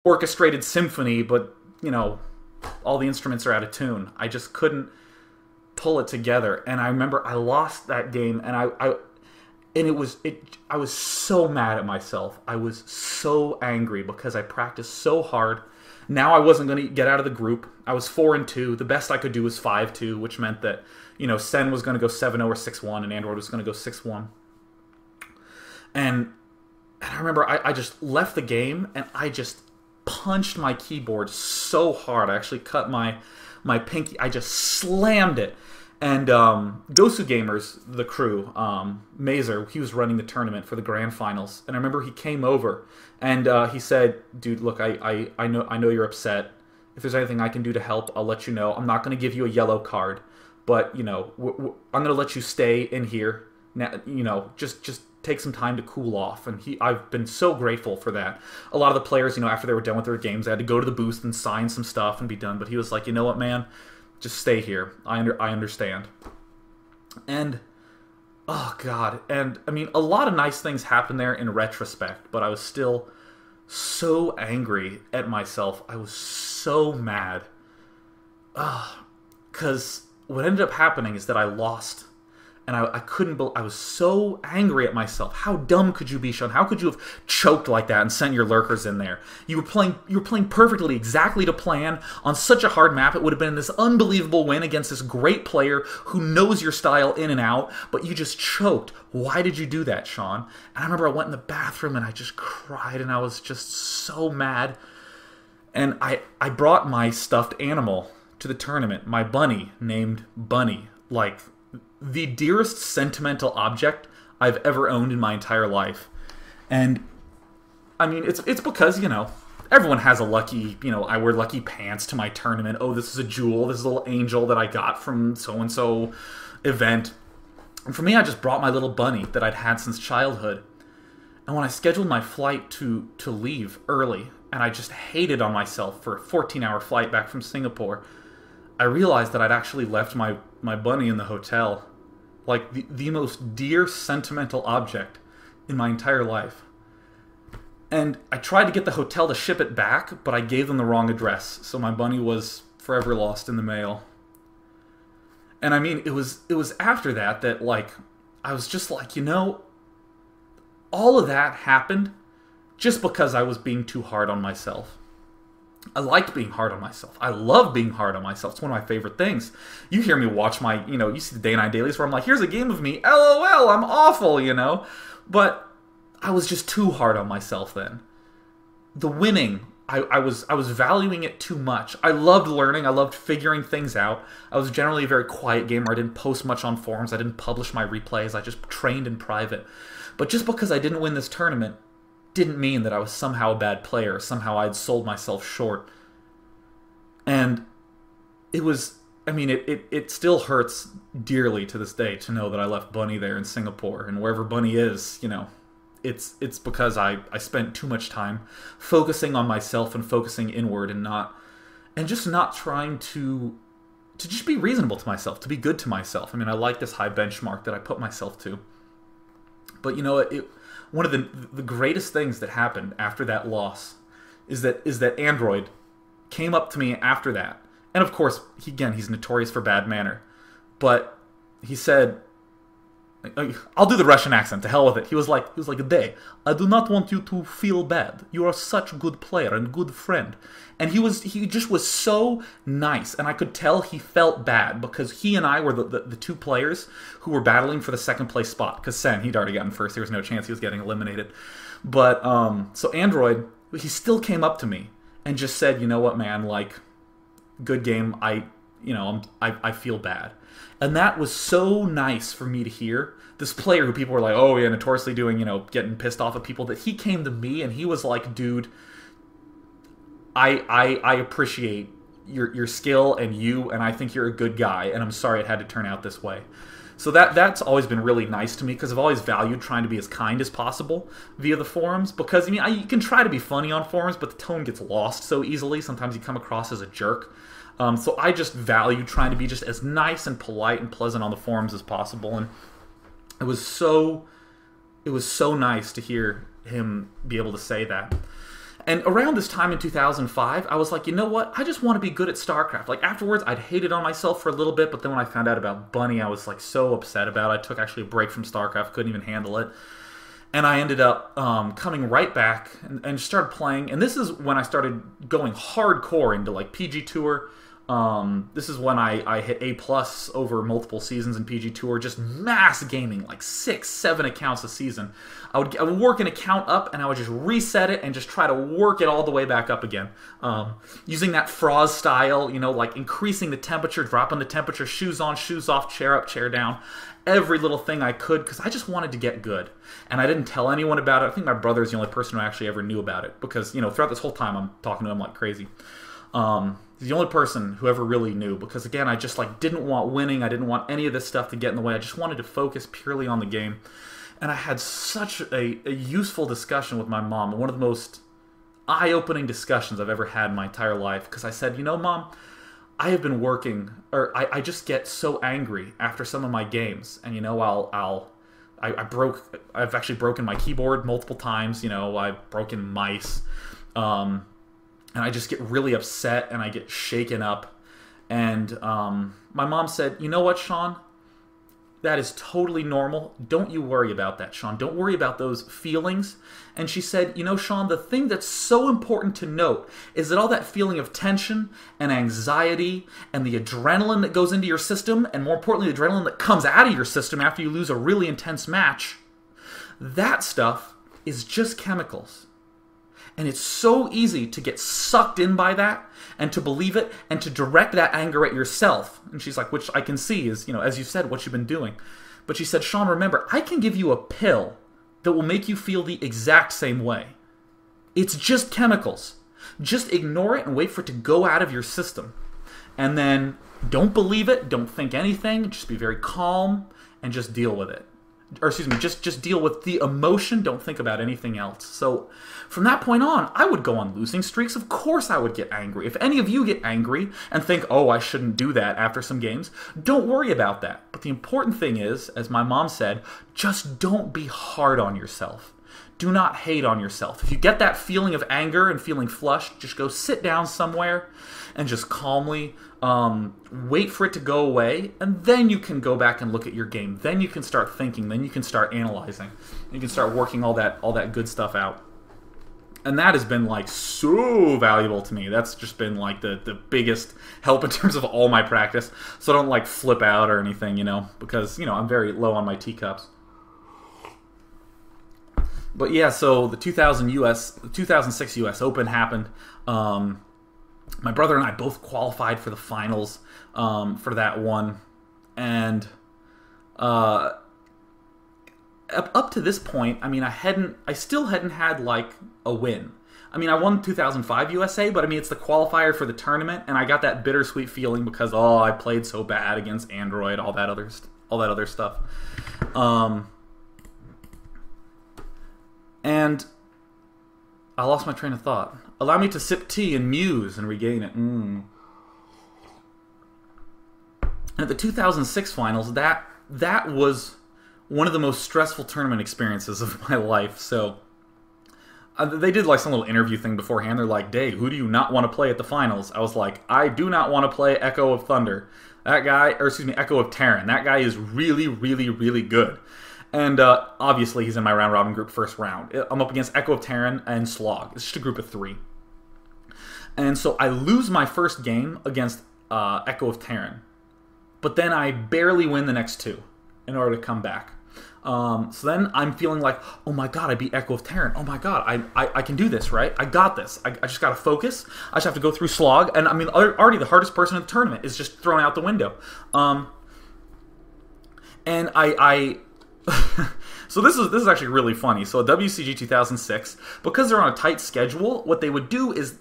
orchestrated symphony, but, you know, all the instruments are out of tune. I just couldn't pull it together. And I remember I lost that game, and I was so mad at myself. I was so angry because I practiced so hard. Now I wasn't going to get out of the group. I was 4-2. The best I could do was 5-2, which meant that, you know, Sen was going to go 7-0 or 6-1, and Android was going to go 6-1. And I remember I just left the game, and I just punched my keyboard so hard. I actually cut my pinky. I just slammed it. And Gosu Gamers, the crew, Mazer, he was running the tournament for the Grand Finals. And I remember he came over, and he said, dude, look, I know you're upset. If there's anything I can do to help, I'll let you know. I'm not going to give you a yellow card, but, you know, I'm going to let you stay in here. Now, you know, just take some time to cool off. And I've been so grateful for that. A lot of the players, you know, after they were done with their games, they had to go to the booth and sign some stuff and be done. But he was like, you know what, man? Just stay here. I understand. And, oh, God. And, I mean, a lot of nice things happened there in retrospect, but I was still so angry at myself. I was so mad. Because what ended up happening is that I lost. And I couldn't believe, I was so angry at myself. How dumb could you be, Sean? How could you have choked like that and sent your lurkers in there? You were playing perfectly, exactly to plan, on such a hard map. It would have been this unbelievable win against this great player who knows your style in and out, but you just choked. Why did you do that, Sean? And I remember I went in the bathroom and I just cried, and I was just so mad. And I brought my stuffed animal to the tournament, my bunny named Bunny, like the dearest sentimental object I've ever owned in my entire life. And I mean, it's because, you know, everyone has a lucky, you know, I wear lucky pants to my tournament. Oh, this is a jewel. This is a little angel that I got from so-and-so event. And for me, I just brought my little bunny that I'd had since childhood. And when I scheduled my flight to leave early, and I just hated on myself for a 14-hour flight back from Singapore, I realized that I'd actually left my bunny in the hotel. Like, the most dear sentimental object in my entire life. And I tried to get the hotel to ship it back, but I gave them the wrong address, so my bunny was forever lost in the mail. And I mean, it was after that, like, I was just like, you know, all of that happened just because I was being too hard on myself. I liked being hard on myself. I love being hard on myself. It's one of my favorite things. You hear me watch my, you know, you see the Day9 Dailies where I'm like, here's a game of me. LOL, I'm awful, you know. But I was just too hard on myself then. The winning, I was valuing it too much. I loved learning. I loved figuring things out. I was generally a very quiet gamer. I didn't post much on forums. I didn't publish my replays. I just trained in private. But just because I didn't win this tournament didn't mean that I was somehow a bad player. Somehow I'd sold myself short. And it was, I mean, it still hurts dearly to this day to know that I left Bunny there in Singapore. And wherever Bunny is, you know, it's because I spent too much time focusing on myself and focusing inward and just not trying to just be reasonable to myself, to be good to myself. I mean, I like this high benchmark that I put myself to. But, you know, one of the greatest things that happened after that loss is that Android came up to me after that. And of course, he's notorious for bad manner. But he said, I'll do the Russian accent, to hell with it. He was like, Day, I do not want you to feel bad. You are such a good player and good friend. And he just was so nice, and I could tell he felt bad because he and I were the two players who were battling for the second place spot. Because Sen, he'd already gotten first. There was no chance he was getting eliminated. But so Android, he still came up to me and just said, you know what, man, like, good game. I feel bad. And that was so nice for me to hear. This player who people were like, oh yeah, notoriously doing, you know, getting pissed off at people, that he came to me and he was like, dude, I appreciate your skill and you, and I think you're a good guy, and I'm sorry it had to turn out this way. So that's always been really nice to me, because I've always valued trying to be as kind as possible via the forums, because I mean, you can try to be funny on forums, but the tone gets lost so easily. Sometimes you come across as a jerk. So I just value trying to be just as nice and polite and pleasant on the forums as possible, and it was so nice to hear him be able to say that. And around this time in 2005, I was like, you know what? I just want to be good at StarCraft. Like, afterwards, I'd hated on myself for a little bit, but then when I found out about Bunny, I was, like, so upset about it. I took actually a break from StarCraft, couldn't even handle it. And I ended up coming right back and started playing. And this is when I started going hardcore into, like, PG Tour. This is when I hit A+ over multiple seasons in PG Tour, just mass gaming, like 6, 7 accounts a season. I would work an account up, and I would just reset it and just try to work it all the way back up again. Using that Froz style, you know, like increasing the temperature, dropping the temperature, shoes on, shoes off, chair up, chair down. Every little thing I could, because I just wanted to get good. And I didn't tell anyone about it. I think my brother's the only person who actually ever knew about it, because, you know, throughout this whole time, I'm talking to him like crazy. He's the only person who ever really knew, because again, I just like didn't want winning. I didn't want any of this stuff to get in the way. I just wanted to focus purely on the game. And I had such a useful discussion with my mom, one of the most eye-opening discussions I've ever had in my entire life, because I said, you know, Mom, I have been working, or I just get so angry after some of my games, and you know, I've actually broken my keyboard multiple times. You know, I've broken mice. And I just get really upset, and I get shaken up. And my mom said, you know what, Sean? That is totally normal. Don't you worry about that, Sean. Don't worry about those feelings. And she said, you know, Sean, the thing that's so important to note is that all that feeling of tension and anxiety and the adrenaline that goes into your system, and more importantly, the adrenaline that comes out of your system after you lose a really intense match, that stuff is just chemicals. And it's so easy to get sucked in by that and to believe it and to direct that anger at yourself. And she's like, which I can see is, you know, as you said, what you've been doing. But she said, Sean, remember, I can give you a pill that will make you feel the exact same way. It's just chemicals. Just ignore it and wait for it to go out of your system. And then don't believe it, don't think anything, just be very calm and just deal with it. Or excuse me, just deal with the emotion, don't think about anything else. So from that point on, I would go on losing streaks. Of course I would get angry. If any of you get angry and think, oh, I shouldn't do that after some games, don't worry about that. But the important thing is, as my mom said, just don't be hard on yourself. Do not hate on yourself. If you get that feeling of anger and feeling flushed, just go sit down somewhere and just calmly wait for it to go away, and then you can go back and look at your game. Then you can start thinking. Then you can start analyzing. You can start working all that good stuff out. And that has been like so valuable to me. That's just been like the biggest help in terms of all my practice. So I don't like flip out or anything, you know, because, you know, I'm very low on my teacups. But yeah, so the 2006 US Open happened. My brother and I both qualified for the finals for that one. And up to this point, I mean, I still hadn't had like a win. I mean, I won 2005 USA, but I mean, it's the qualifier for the tournament, and I got that bittersweet feeling because, oh, I played so bad against Android, all that other stuff. And I lost my train of thought. Allow me to sip tea and muse and regain it. And at the 2006 finals, that was one of the most stressful tournament experiences of my life. So they did like some little interview thing beforehand. They're like, Day, who do you not want to play at the finals? I was like, I do not want to play Echo of Thunder. That guy, or excuse me, Echo of Terran. That guy is really, really, really good. And obviously, he's in my round-robin group first round. I'm up against Echo of Terran and Slog. It's just a group of 3. And so I lose my first game against Echo of Terran. But then I barely win the next 2 in order to come back. So then I'm feeling like, oh my god, I beat Echo of Terran. Oh my god, I can do this, right? I got this. I just got to focus. I just have to go through Slog. And I mean, already the hardest person in the tournament is just thrown out the window. And so this is actually really funny. So WCG 2006, because they're on a tight schedule, what they would do is